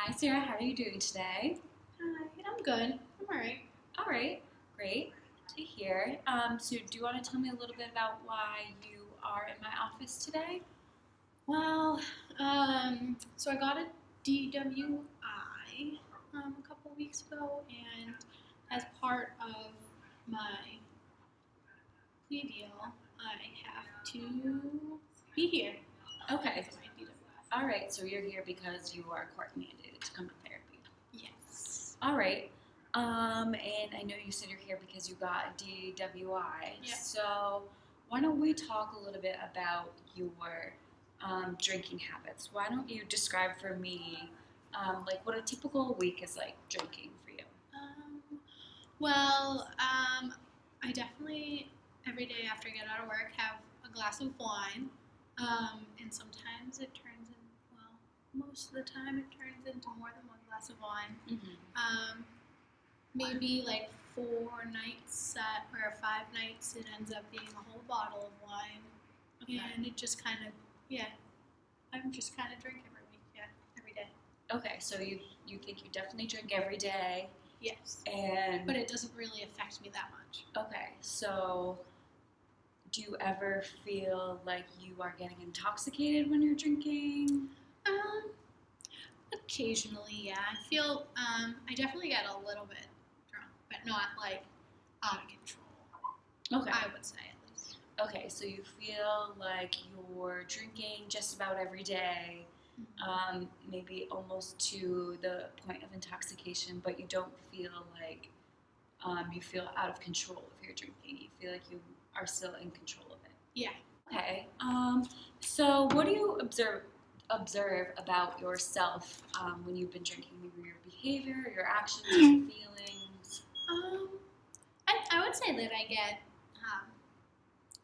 Hi Sarah, how are you doing today? Hi, I'm good. I'm alright. All right, great to hear. So do you want to tell me a little bit about why you are in my office today? Well, so I got a DWI a couple weeks ago, and as part of my plea deal, I have to be here. Okay, For my DWI. all right, so you're here because you are court mandated to come to therapy. Yes. All right, and I know you said you're here because you got a DWI. Yeah. So why don't we talk a little bit about your drinking habits? Why don't you describe for me like what a typical week is like drinking for you? I definitely every day after I get out of work have a glass of wine, and sometimes it turns in. Well, most of the time it turns into more than one glass of wine. Mm-hmm. Maybe like 4 nights or 5 nights, it ends up being a whole bottle of wine, Okay. and it just kind of I'm just kind of drink every week, every day. Okay, so you think you definitely drink every day, Yes, and but it doesn't really affect me that much. okay, so do you ever feel like you are getting intoxicated when you're drinking? Um, Occasionally, yeah. I definitely get a little bit drunk, but not like out of control. Okay. I would say at least. Okay, so you feel like you're drinking just about every day, maybe almost to the point of intoxication, but you don't feel like you feel out of control if you're drinking. You feel like you are still in control of it. Yeah. Okay. So what do you observe about yourself when you've been drinking? Maybe your behavior, your actions, your feelings. Um, I would say that I get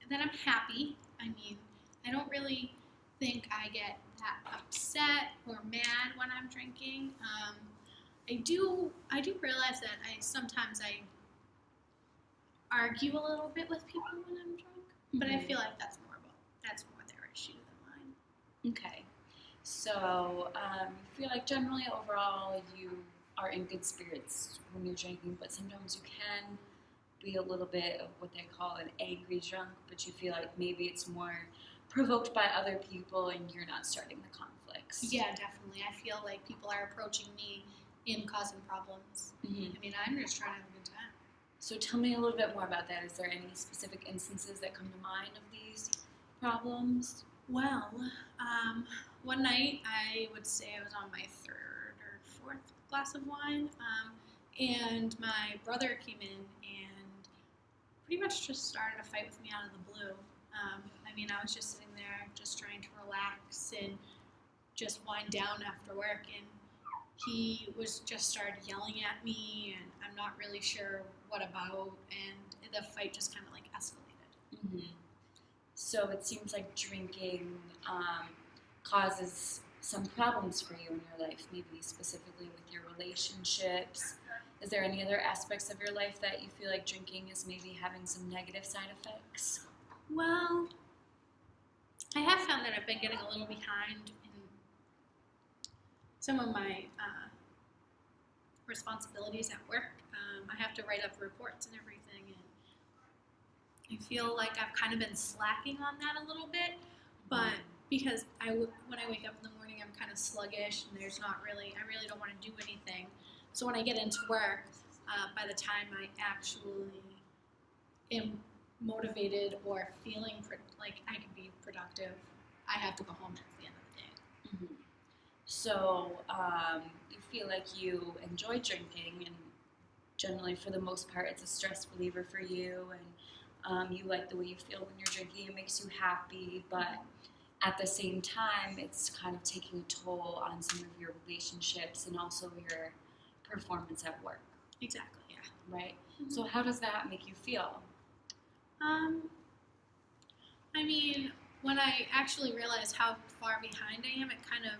that I'm happy. I mean, I don't really think I get that upset or mad when I'm drinking. I do realize that I argue a little bit with people when I'm drunk, but I feel like that's more their issue than mine. Okay. So you feel like generally overall you are in good spirits when you're drinking, but sometimes you can be a little bit of what they call an angry drunk, but you feel like maybe it's more provoked by other people and you're not starting the conflicts. Yeah, definitely. I feel like people are approaching me and causing problems. Mm-hmm. I mean, I'm just trying to have a good time. So tell me a little bit more about that. Is there any specific instances that come to mind of these problems? Well, one night I would say I was on my third or fourth glass of wine, and my brother came in and pretty much just started a fight with me out of the blue. I mean, I was just sitting there just trying to relax and just wind down after work, and he was just started yelling at me, and I'm not really sure what about, and the fight just kind of like escalated. Mm-hmm. So it seems like drinking causes some problems for you in your life, maybe specifically with your relationships. Is there any other aspects of your life that you feel like drinking is maybe having some negative side effects? Well, I have found that I've been getting a little behind in some of my responsibilities at work. I have to write up reports and everything, and I feel like I've kind of been slacking on that a little bit, but because when I wake up in the morning, I'm kind of sluggish, and I really don't want to do anything. So when I get into work, by the time I actually am motivated or feeling like I can be productive, I have to go home at the end of the day. Mm-hmm. So you feel like you enjoy drinking, and generally for the most part it's a stress reliever for you, and you like the way you feel when you're drinking. It makes you happy, but at the same time it's kind of taking a toll on some of your relationships and also your performance at work. Exactly, yeah. Right? Mm-hmm. So how does that make you feel? I mean, when I actually realize how far behind I am, it kind of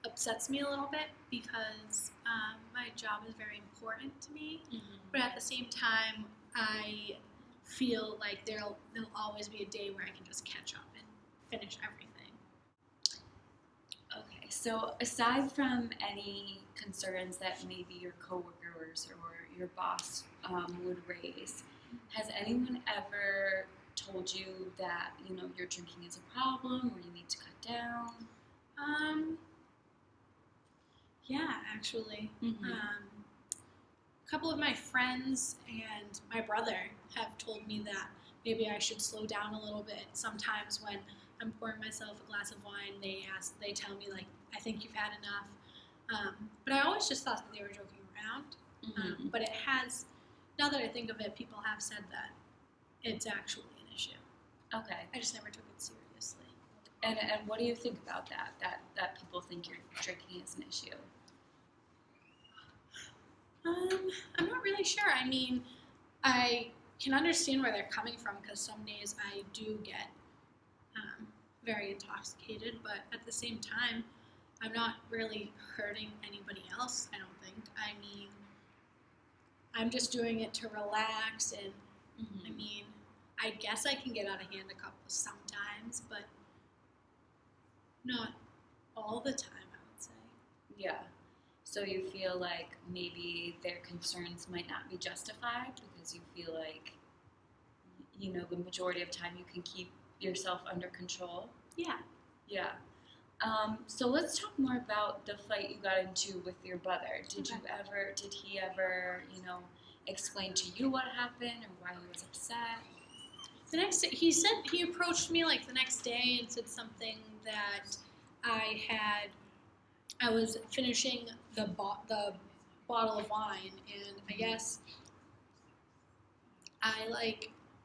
upsets me a little bit because my job is very important to me. Mm-hmm. But at the same time, I feel like there'll always be a day where I can just catch up and finish everything. Okay, So aside from any concerns that maybe your coworkers or your boss would raise, has anyone ever told you that your drinking is a problem or you need to cut down? Yeah, actually. Mm-hmm. A couple of my friends and my brother have told me that maybe I should slow down a little bit. Sometimes when I'm pouring myself a glass of wine, they tell me like, I think you've had enough. But I always just thought that they were joking around. Mm-hmm. But it has, now that I think of it, people have said that it's actually an issue. Okay. I just never took it seriously. And what do you think about that? That people think your drinking is an issue? I'm not really sure. I mean, I can understand where they're coming from because some days I do get very intoxicated, but at the same time, I'm not really hurting anybody else, I don't think. I mean, I'm just doing it to relax, and Mm-hmm. I mean, I guess I can get out of hand a couple sometimes, but not all the time, I would say. Yeah. So you feel like maybe their concerns might not be justified because you feel like, the majority of time you can keep yourself under control? Yeah. Yeah. So let's talk more about the fight you got into with your brother. Did he ever, explain to you what happened or why he was upset? The next day, he approached me like the next day and said something that I was finishing the bottle of wine, and I guess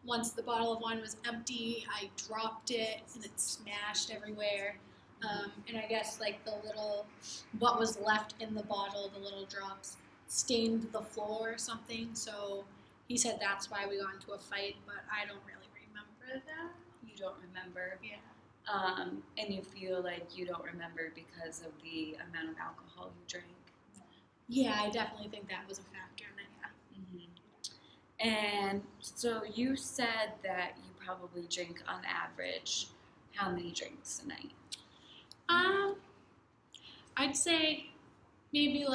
once the bottle of wine was empty, I dropped it and it smashed everywhere. And I guess what was left in the bottle, the little drops, stained the floor or something. So he said that's why we got into a fight, but I don't really remember that. You don't remember? Yeah. And you feel like you don't remember because of the amount of alcohol you drank? Yeah, I definitely think that was a factor in it, yeah. Mm-hmm. And so you said that you probably drink on average how many drinks a night? I'd say maybe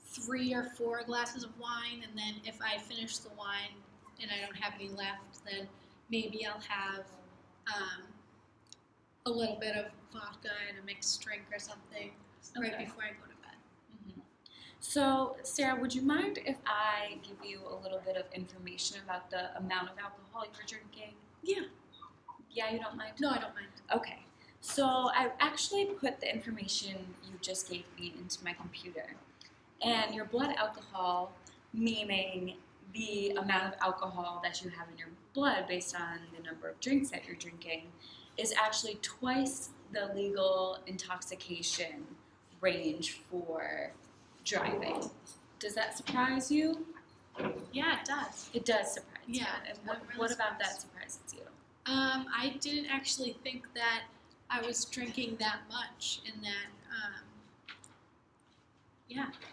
3 or 4 glasses of wine, and then if I finish the wine and I don't have any left, then maybe I'll have a little bit of vodka and a mixed drink or something right before I go to bed. Mm-hmm. So, Sarah, would you mind if I give you a little bit of information about the amount of alcohol you're drinking? Yeah. Yeah, you don't mind? No, I don't mind. Okay. So I actually put the information you just gave me into my computer. And your blood alcohol, meaning the amount of alcohol that you have in your blood based on the number of drinks that you're drinking, is actually twice the legal intoxication range for driving. Does that surprise you? Yeah, it does. It does surprise you. Yeah. And I'm really what about surprised. that surprises you? I didn't actually think that I was drinking that much, and that,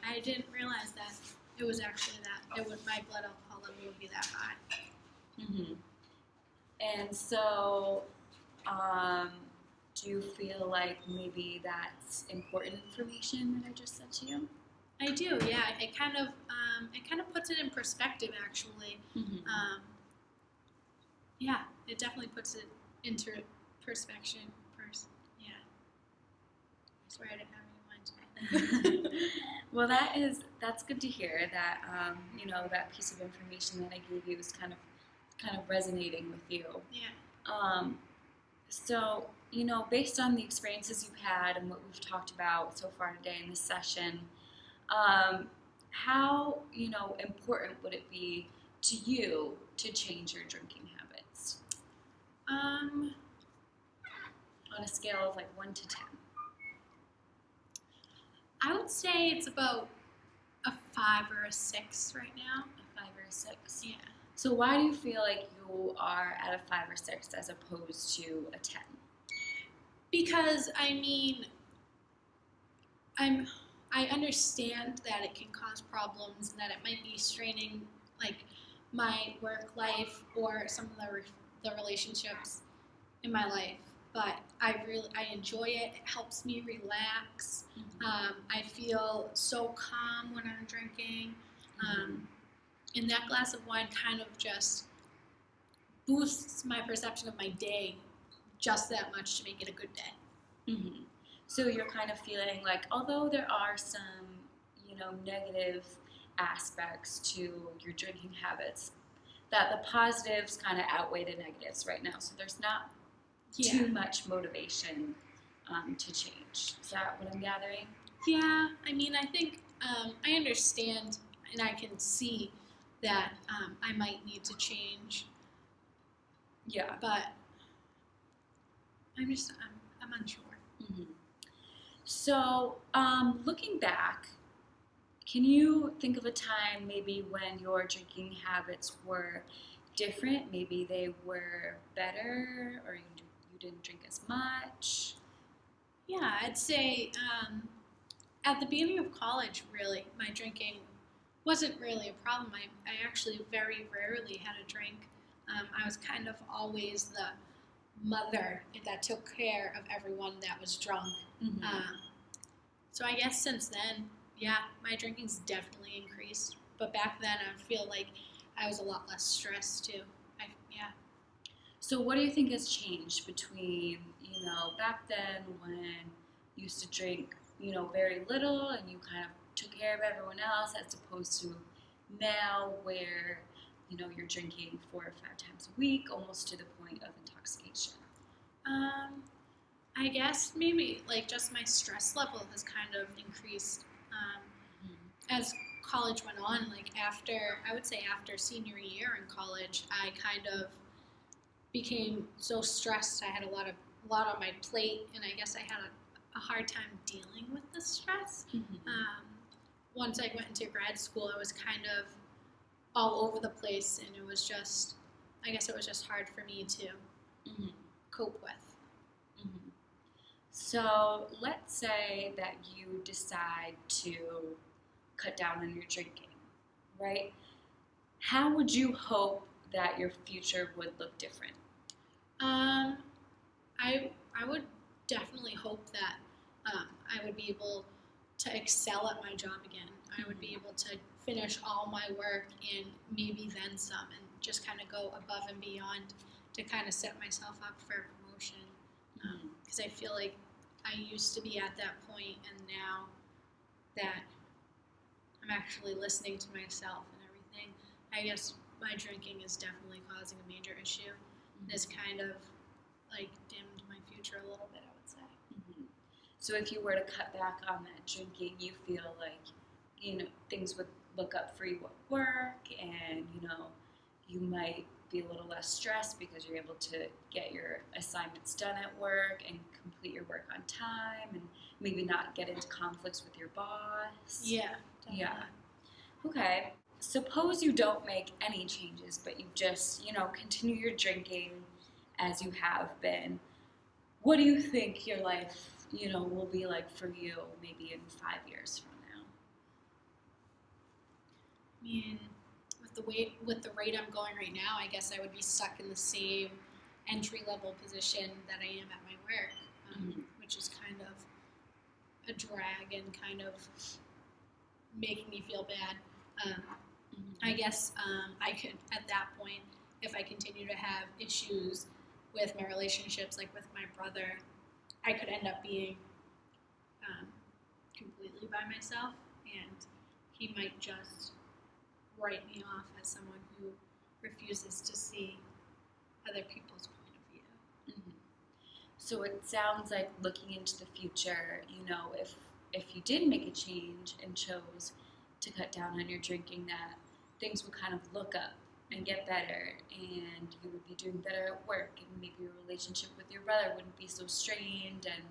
I didn't realize that it was actually my blood alcohol level would be that high. Mm-hmm. And so, do you feel like maybe that's important information that I just said to you? I do, yeah. It kind of puts it in perspective, actually. Mm-hmm. Yeah, it definitely puts it into perspective. Yeah. I swear I didn't have any in mind today. Well, that's good to hear that that piece of information that I gave you is kind of resonating with you. Yeah. So, based on the experiences you've had and what we've talked about so far today in this session, how important would it be to you to change your drinking habits? On a scale of 1 to 10. I would say it's about a 5 or a 6 right now. A 5 or a 6? Yeah. So why do you feel like you are at a 5 or 6 as opposed to a 10? Because, I mean, I understand that it can cause problems and that it might be straining, my work life or some of the relationships in my life. But I enjoy it. It helps me relax. I feel so calm when I'm drinking. And that glass of wine kind of just boosts my perception of my day just that much to make it a good day. Mm-hmm. So you're kind of feeling like, although there are some, negative aspects to your drinking habits, that the positives kind of outweigh the negatives right now. So there's not too much motivation to change. Is that what I'm gathering? Yeah, I mean, I think I understand and I can see that I might need to change. Yeah. But I'm unsure. Mm-hmm. So, looking back, can you think of a time maybe when your drinking habits were different? Maybe they were better, or you didn't drink as much? Yeah, I'd say at the beginning of college, really, my drinking wasn't really a problem. I actually very rarely had a drink. I was kind of always the mother that took care of everyone that was drunk. So I guess since then, yeah, my drinking's definitely increased. But back then, I feel like I was a lot less stressed too. Yeah. So what do you think has changed between, back then when you used to drink, very little and you kind of took care of everyone else, as opposed to now where, you're drinking 4 or 5 times a week, almost to the point of intoxication? I guess maybe like just my stress level has kind of increased as college went on. Like I would say after senior year in college, I kind of became so stressed. I had a lot on my plate, and I guess I had a hard time dealing with the stress. Once I went into grad school, I was kind of all over the place, and it was just hard for me to cope with. So let's say that you decide to cut down on your drinking, right? How would you hope that your future would look different? I would definitely hope that I would be able to excel at my job again. I would be able to finish all my work and maybe then some, and just kind of go above and beyond to kind of set myself up for promotion. Because I feel like I used to be at that point, and now that I'm actually listening to myself and everything, I guess my drinking is definitely causing a major issue. This kind of like dimmed my future a little bit, I would say. So if you were to cut back on that drinking, you feel like, things would look up for you at work, and, you might be a little less stressed because you're able to get your assignments done at work and complete your work on time, and maybe not get into conflicts with your boss. Yeah, definitely. Yeah. Okay. Suppose you don't make any changes, but you just, continue your drinking as you have been. What do you think your life, will be like for you maybe in 5 years from now? I mean, with the rate I'm going right now, I guess I would be stuck in the same entry-level position that I am at my work, which is kind of a drag and kind of making me feel bad. I guess I could, at that point, if I continue to have issues with my relationships, like with my brother, I could end up being completely by myself, and he might just write me off as someone who refuses to see other people's point of view. So it sounds like looking into the future, if you did make a change and chose to cut down on your drinking, that things would kind of look up and get better, and you would be doing better at work, and maybe your relationship with your brother wouldn't be so strained, and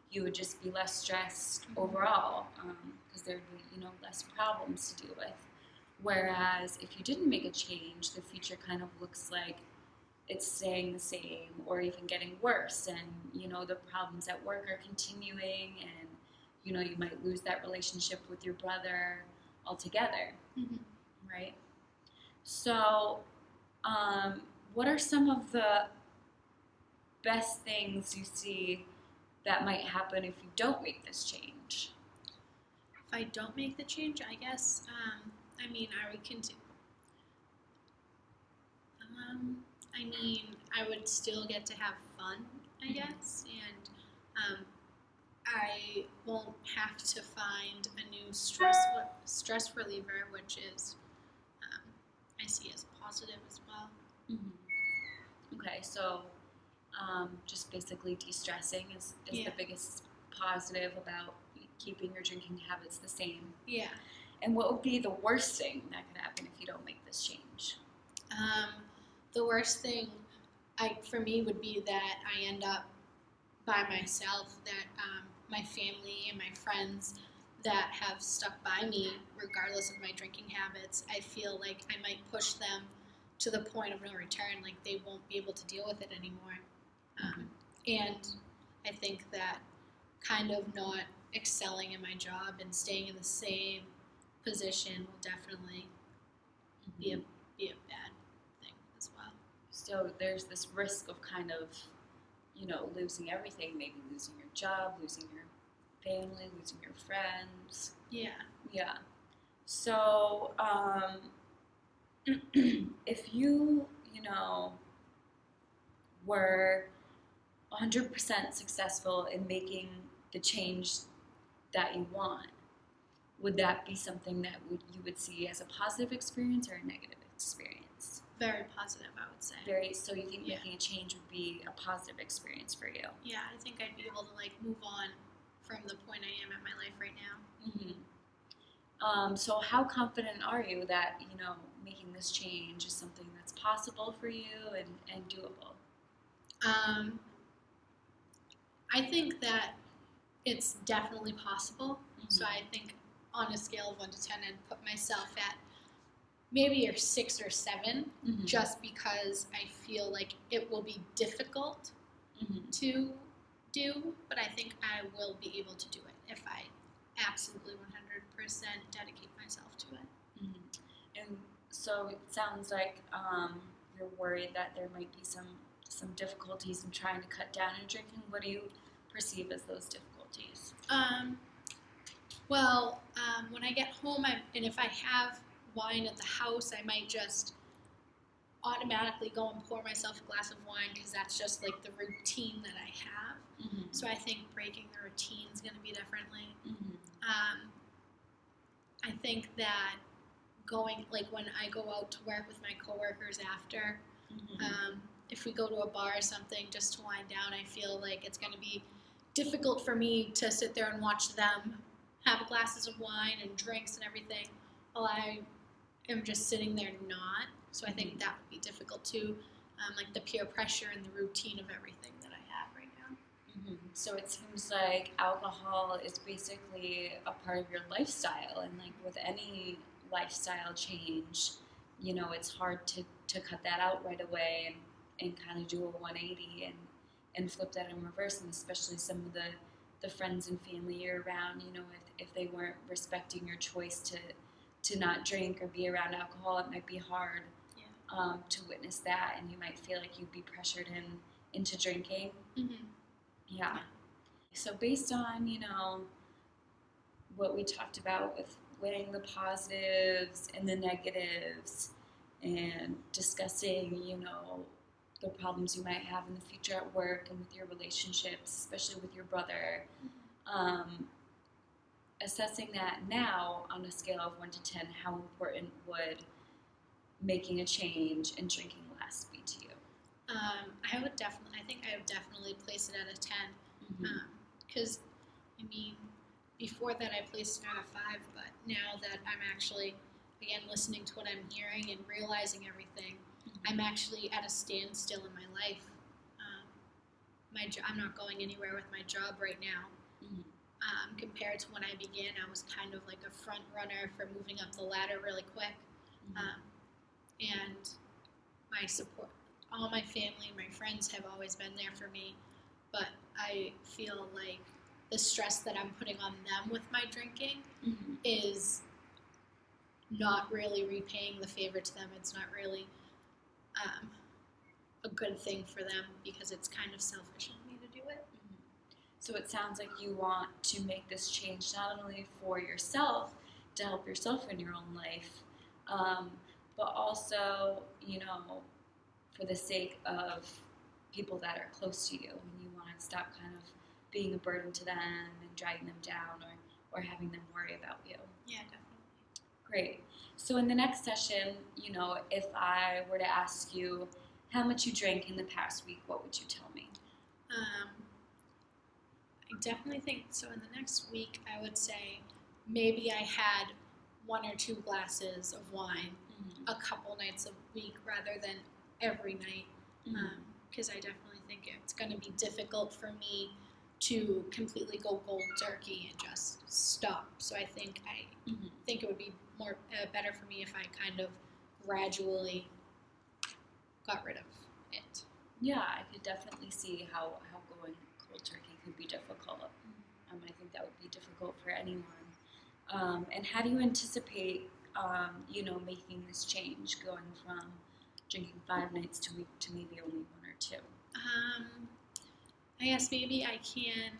you would just be less stressed overall, because there would be, less problems to deal with. Whereas if you didn't make a change, the future kind of looks like it's staying the same or even getting worse, and the problems at work are continuing, and you might lose that relationship with your brother altogether, right? So what are some of the best things you see that might happen if you don't make this change? If I don't make the change, I guess, I mean, I would continue. I would still get to have fun, I guess, and I won't have to find a new stress reliever, which is I see as positive as well. Mm-hmm. Okay, so just basically de-stressing is Yeah. the biggest positive about keeping your drinking habits the same. Yeah. And what would be the worst thing that could happen if you don't make this change? The worst thing for me would be that I end up by myself, that my family and my friends that have stuck by me regardless of my drinking habits, I feel like I might push them to the point of no return, like they won't be able to deal with it anymore. And I think that kind of not excelling in my job and staying in the same position will definitely be a bad thing as well. So there's this risk of kind of, losing everything, maybe losing your job, losing your family, losing your friends. Yeah. Yeah. So, if you, were 100% successful in making the change that you want, would that be something that you would see as a positive experience or a negative experience? Very positive, I would say. So you think making a change would be a positive experience for you? Yeah, I think I'd be able to move on from the point I am at my life right now. Mm-hmm. So how confident are you that, making this change is something that's possible for you and doable? I think that it's definitely possible. Mm-hmm. So I think on a scale of 1 to 10, I'd put myself at maybe a 6 or 7, mm-hmm. just because I feel like it will be difficult mm-hmm. to do, but I think I will be able to do it if I absolutely 100% dedicate myself to it. Mm-hmm. And so it sounds like you're worried that there might be some difficulties in trying to cut down your drinking. What do you perceive as those difficulties? When I get home, and if I have wine at the house, I might just automatically go and pour myself a glass of wine because that's just the routine that I have. Mm-hmm. So I think breaking the routine is going to be differently. Mm-hmm. I think that going, when I go out to work with my coworkers after, mm-hmm. If we go to a bar or something just to wind down, I feel like it's going to be difficult for me to sit there and watch them have glasses of wine and drinks and everything while I am just sitting there not. So I think that would be difficult too, the peer pressure and the routine of everything that I have right now. Mm-hmm. So it seems like alcohol is basically a part of your lifestyle, and with any lifestyle change, it's hard to cut that out right away and kind of do a 180 and flip that in reverse, and especially some of the friends and family you're around, if they weren't respecting your choice to not drink or be around alcohol, it might be hard to witness that, and you might feel like you'd be pressured into drinking. Mm-hmm. Yeah. So based on, what we talked about with weighing the positives and the negatives and discussing, the problems you might have in the future at work and with your relationships, especially with your brother, assessing that now on a scale of 1 to 10, how important would making a change and drinking less be to you? I think I would definitely place it at a 10. Because, before that I placed it at a 5, but now that I'm actually, again, listening to what I'm hearing and realizing everything, I'm actually at a standstill in my life. I'm not going anywhere with my job right now. Compared to when I began, I was kind of like a front runner for moving up the ladder really quick. And my support, all my family, my friends have always been there for me, but I feel like the stress that I'm putting on them with my drinking is not really repaying the favor to them. It's not really a good thing for them because it's kind of selfish of me to do it. So it sounds like you want to make this change not only for yourself, to help yourself in your own life, but also, for the sake of people that are close to you, and you want to stop kind of being a burden to them and dragging them down or having them worry about you. Yeah, definitely. Great. So in the next session, if I were to ask you how much you drank in the past week, what would you tell me? I definitely think so. In the next week, I would say maybe I had 1 or 2 glasses of wine a couple nights a week rather than every night, because I definitely think it's going to be difficult for me to completely go cold turkey and just stop. So I think think it would be more better for me if I kind of gradually got rid of it. Yeah, I could definitely see how going cold turkey could be difficult. I think that would be difficult for anyone. And how do you anticipate, making this change, going from drinking 5 nights a week to maybe only 1 or 2? I guess maybe I can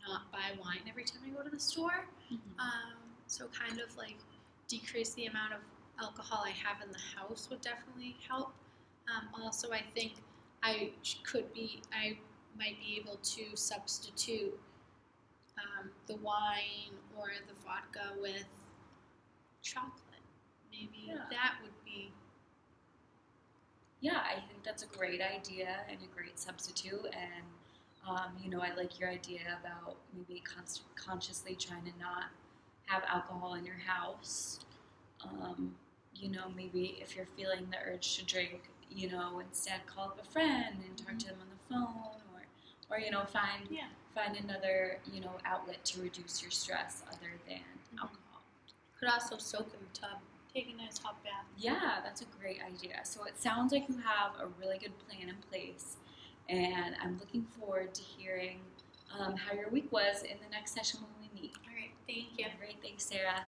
not buy wine every time I go to the store. So kind of like decrease the amount of alcohol I have in the house would definitely help. Also, I think I might be able to substitute the wine or the vodka with chocolate. Maybe that would be. Yeah, I think that's a great idea and a great substitute. And, I like your idea about maybe consciously trying to not have alcohol in your house. Maybe if you're feeling the urge to drink, instead call up a friend and talk to them on the phone, or find another, outlet to reduce your stress other than alcohol. Could also soak in the tub, take a nice hot bath. Yeah, that's a great idea. So it sounds like you have a really good plan in place, and I'm looking forward to hearing how your week was in the next session when we meet. All right, thank you. Great, thanks, Sarah.